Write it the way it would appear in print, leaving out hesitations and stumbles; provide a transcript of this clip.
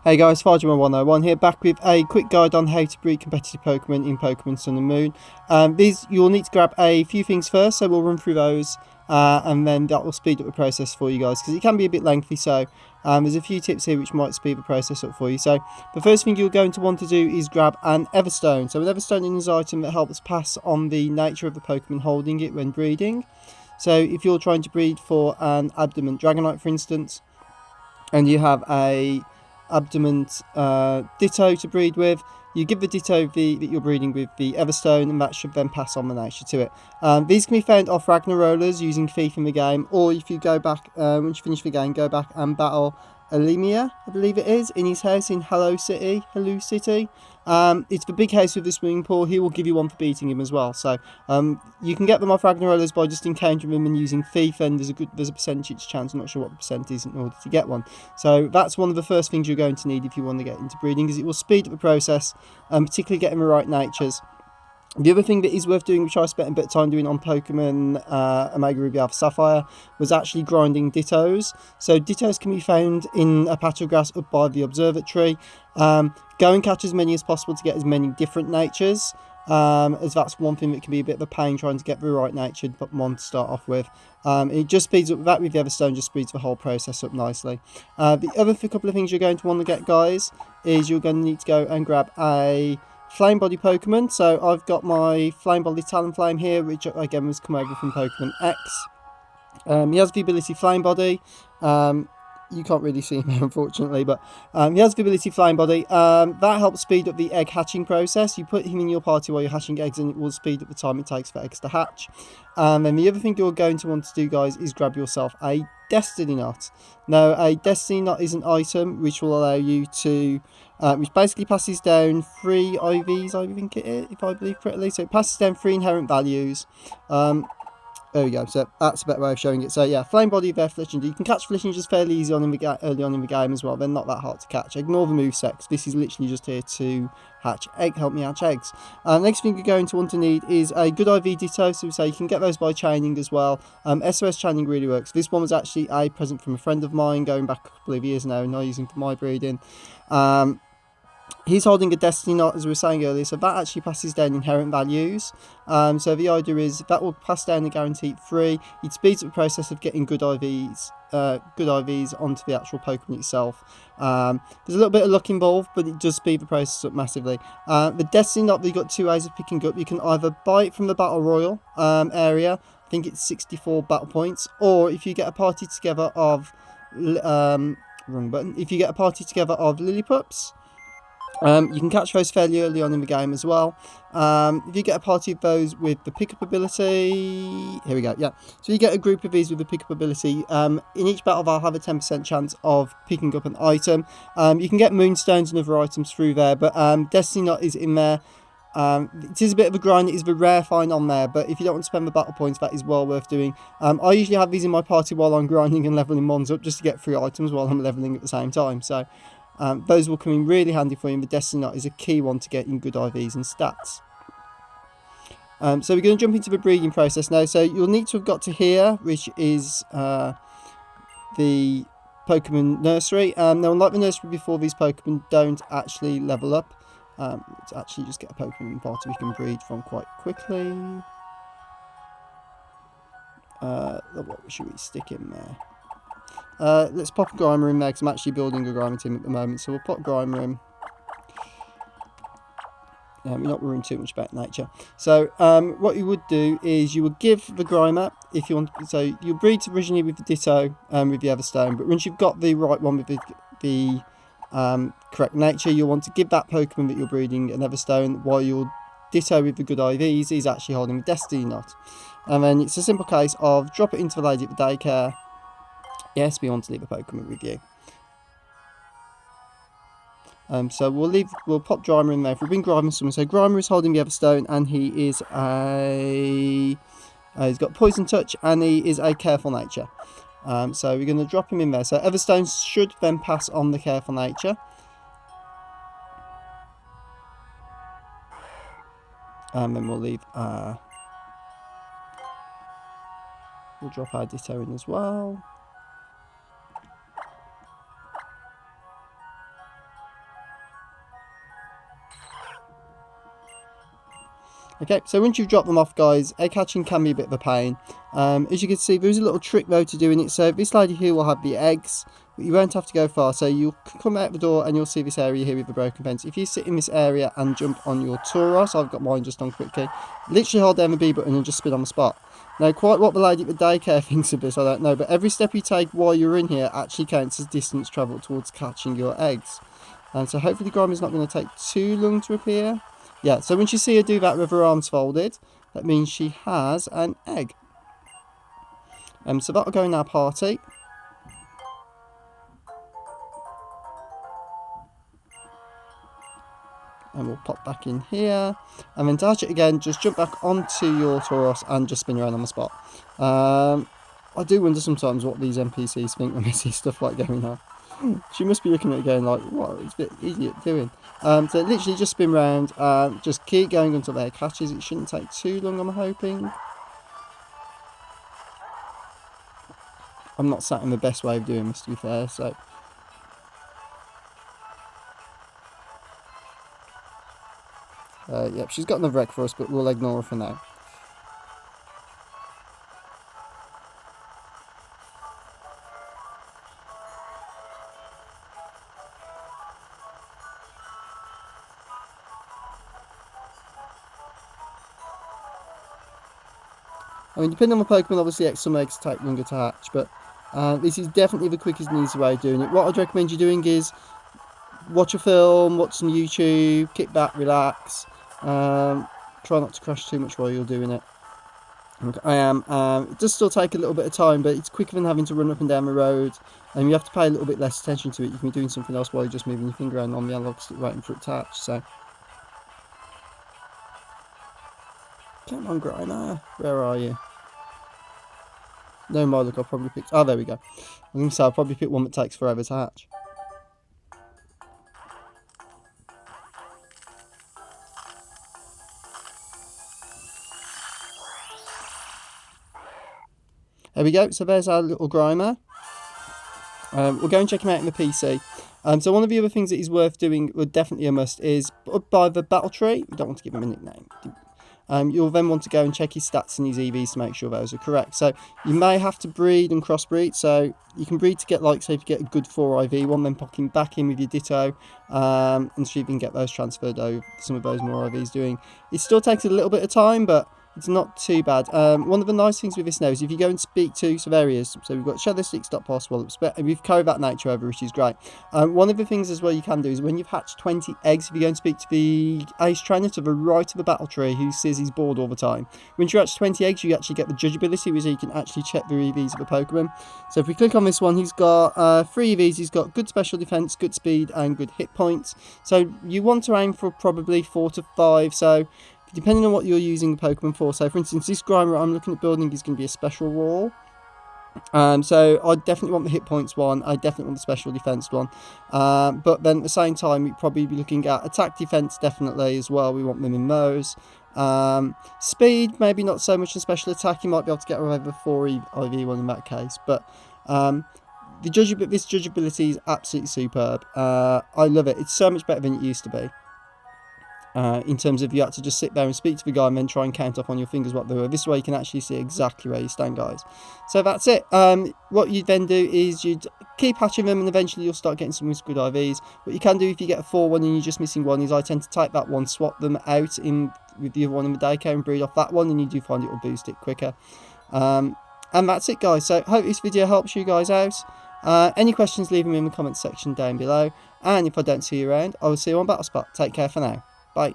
Hey guys, Fargema101 here, back with a quick guide on how to breed competitive Pokemon in Pokemon Sun and Moon. You'll need to grab a few things first, so we'll run through those, and then that will speed up the process for you guys, because it can be a bit lengthy, so there's a few tips here which might speed the process up for you. So the first thing you're going to want to do is grab an EverStone. So an EverStone is an item that helps pass on the nature of the Pokemon holding it when breeding. So if you're trying to breed for an Adamant Dragonite, for instance, and you have a Adamant Ditto to breed with, you give the Ditto that you're breeding with the EverStone, and that should then pass on the nature to it. These can be found off Ragnarolas using Thief in the game, or if you go back, once you finish the game, go back and battle Alimia, I believe it is, in his house in Hello City. It's the big house with the swimming pool. He will give you one for beating him as well. So you can get them off Ragnarolas by just encountering them and using Thief, and there's a percentage chance. I'm not sure what the percent is in order to get one. So that's one of the first things you're going to need if you want to get into breeding, because it will speed up the process, particularly getting the right natures. The other thing that is worth doing, which I spent a bit of time doing on Pokemon Omega Ruby Alpha Sapphire, was actually grinding Dittos. So Dittos can be found in a patch of grass up by the observatory. Go and catch as many as possible to get as many different natures, as that's one thing that can be a bit of a pain, trying to get the right natured one to start off with. It just speeds up that with the EverStone, just speeds the whole process up nicely. The other couple of things you're going to want to get, guys, is you're going to need to go and grab a Flamebody Pokemon. So I've got my Flamebody TalonFlame here, which again was come over from Pokemon X. He has the ability Flamebody. You can't really see him here, unfortunately, but he has the ability Flamebody. That helps speed up the egg hatching process. You put him in your party while you're hatching eggs, and it will speed up the time it takes for eggs to hatch. And then the other thing you're going to want to do, guys, is grab yourself a Destany Knot. Now, a Destany Knot is an item which will allow you to, which basically passes down 3 IVs, I think it is, if I believe correctly. So it passes down 3 inherent values. There we go, so that's a better way of showing it. So yeah, Flamebody, their Fletchinger. You can catch Fletchingers fairly easy early on in the game as well. They're not that hard to catch. Ignore the moveset. This is literally just here to help me hatch eggs. Next thing you're going to want to need is a good IV Ditto. So you can get those by chaining as well. SOS chaining really works. This one was actually a present from a friend of mine going back a couple of years now, and I use him for my breeding. He's holding a Destany Knot, as we were saying earlier, so that actually passes down inherent values. So the idea is that will pass down the guaranteed 3. It speeds up the process of getting good IVs onto the actual Pokemon itself. There's a little bit of luck involved, but it does speed the process up massively. The Destany Knot, you've got 2 ways of picking up. You can either buy it from the Battle Royal area. I think it's 64 battle points, or if you get a party together of wrong button. If you get a party together of Lillipups, you can catch those fairly early on in the game as well. If you get a party of those with the pickup ability, here we go, yeah. So you get a group of these with the pickup ability. In each battle they'll have a 10% chance of picking up an item. You can get Moonstones and other items through there, but Destany Knot is in there. It is a bit of a grind. It is the rare find on there, but if you don't want to spend the battle points, that is well worth doing. I usually have these in my party while I'm grinding and leveling mons up, just to get 3 items while I'm leveling at the same time. So those will come in really handy for you, and the Destiny Knot is a key one to getting good IVs and stats. So we're going to jump into the breeding process now. So you'll need to have got to here, which is the Pokemon Nursery. Now, unlike the nursery before, these Pokemon don't actually level up. Let's actually just get a Pokemon party we can breed from quite quickly. What should we stick in there? Let's pop a Grimer in there, because I'm actually building a Grimer team at the moment, so we'll pop Grimer in. We're not worrying too much about nature. So what you would do is you would give the Grimer, if you want, so you'll breed originally with the Ditto with the EverStone, but once you've got the right one with the correct nature, you'll want to give that Pokemon that you're breeding an EverStone, while your Ditto with the good IVs is actually holding a Destiny Knot. And then it's a simple case of drop it into the lady at the daycare. Yes, we want to leave a Pokemon with you. So we'll pop Grimer in there. If we bring Grimer someone, so Grimer is holding the EverStone, and he is he's got Poison Touch, and he is a Careful Nature. So we're going to drop him in there. So EverStone should then pass on the Careful Nature. And then we'll leave we'll drop our Ditto in as well. Okay, so once you've dropped them off, guys, egg hatching can be a bit of a pain. As you can see, there's a little trick though to doing it. So this lady here will have the eggs, but you won't have to go far. So you'll come out the door and you'll see this area here with the broken fence. If you sit in this area and jump on your Tauros, I've got mine just on quickly, literally hold down the B button and just spin on the spot. Now, quite what the lady at the daycare thinks of this, I don't know, but every step you take while you're in here actually counts as distance travelled towards catching your eggs. And so hopefully the Grimer's not going to take too long to appear. Yeah, so once you see her do that with her arms folded, that means she has an egg. So that'll go in our party. And we'll pop back in here. And then to hatch it again, just jump back onto your Tauros and just spin around on the spot. I do wonder sometimes what these NPCs think when they see stuff like going on. She must be looking at it going like, what is the idiot doing? So literally just spin round, just keep going until their catches. It shouldn't take too long, I'm hoping. I'm not sat in the best way of doing this, to be fair, so. Yep, she's got another wreck for us, but we'll ignore her for now. I mean, depending on the Pokemon, obviously some eggs take longer to hatch, but this is definitely the quickest and easiest way of doing it. What I'd recommend you doing is watch a film, watch some YouTube, kick back, relax, try not to crash too much while you're doing it. I am. It does still take a little bit of time, but it's quicker than having to run up and down the road, and you have to pay a little bit less attention to it. You can be doing something else while you're just moving your finger around on the analog stick waiting for it to hatch, so. Come on, Grimer, where are you? No, my look, I'll probably pick. Oh, there we go. I'm going to say I'll probably pick one that takes forever to hatch. There we go. So there's our little Grimer. We'll go and check him out in the PC. So one of the other things that is worth doing, or definitely a must, is up by the battle tree. We don't want to give him a nickname. You'll then want to go and check his stats and his EVs to make sure those are correct. So you may have to breed and crossbreed. So you can breed to get, like, say if you get a good 4 IV one, then pop him back in with your Ditto, and see if you can get those transferred over, some of those more IVs doing. It still takes a little bit of time, but it's not too bad. One of the nice things with this now is if you go and speak to some areas, so we've got Shadowstick.pos, and we've carried that nature over, which is great. One of the things as well you can do is when you've hatched 20 eggs, if you go and speak to the ace trainer to the right of the battle tree who says he's bored all the time, once you hatch 20 eggs, you actually get the judge ability, which you can actually check the EVs of the Pokemon. So if we click on this one, he's got 3 EVs, he's got good special defense, good speed, and good hit points. So you want to aim for probably 4 to 5, so depending on what you're using the Pokemon for. So for instance, this Grimer I'm looking at building is going to be a special wall. So I definitely want the hit points one, I definitely want the special defense one. But then at the same time, we'd probably be looking at attack defense definitely as well. We want them in those. Speed, maybe not so much in special attack. You might be able to get away with a 4 IV one in that case. But this judge ability is absolutely superb. I love it. It's so much better than it used to be. In terms of you had to just sit there and speak to the guy and then try and count off on your fingers what they were. This way you can actually see exactly where you stand, guys. So that's it. What you then do is you'd keep hatching them and eventually you'll start getting some good IVs. What you can do if you get a 4-1 and you're just missing one is I tend to take that one, swap them out in with the other one in the daycare and breed off that one, and you do find it will boost it quicker. And that's it, guys. So hope this video helps you guys out. Any questions, leave them in the comments section down below. And if I don't see you around, I will see you on Battlespot. Take care for now. Bye.